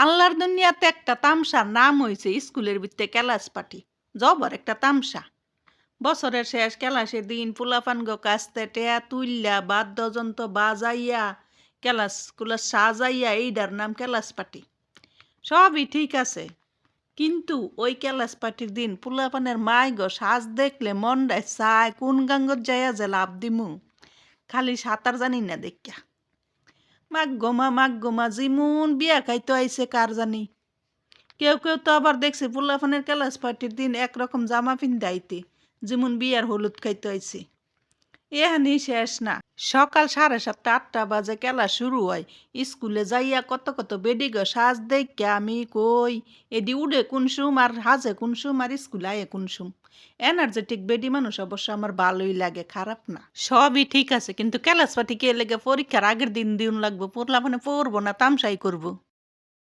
আল্লাহর দুনিয়াতে একটা তামসার নাম হইছে স্কুলের ভিতরে ক্যালাস পার্টি। জবর একটা তামসা। বছরের শেষ ক্যালাসের দিন পোলাপানগো কাস্তে টেয়া তুইল্যা বাদ্যযন্ত্র বাজাইয়া ক্যালাসগুলো সাজাইয়া এইটার নাম ক্যালাস পার্টি। সবই ঠিক আছে, কিন্তু ওই ক্যালাস পার্টির দিন পোলাপানের মাইগো সাজ দেখলে মনটায় চায় কোন গাঙ্গত যাইয়া যে লাভ দিমু, খালি সাঁতার জানি না দেখিয়া। মাগ গোমা যেমন বিয়া খাইতে আইছে কার জানি। কেউ কেউ তো আবার দেখছে পোলাপানের ক্যালাস পার্টির দিন একরকম জামা পিন্ধে আইতে, যেমন বিয়ার হলুদ খাইতে আইছে। এহানি শেষ না, সকাল 7:30-8টা বাজে খেলা শুরু হয়। স্কুলে যাইয়া কত কত বেডিগো সাজ দেখে আমি কই এডি উড়ে কুনসুম আর হাজে কুনসুম আর স্কুলে আয়ে কুনসুম। এনার্জেটিক বেডি মানুষ অবশ্য আমার ভালোই লাগে, খারাপ না। সবই ঠিক আছে, কিন্তু ক্যালাস পার্টি কে লেগে পরীক্ষার আগের দিন দিন লাগবো, পড়লা মানে পড়বো না তামসাই করবো।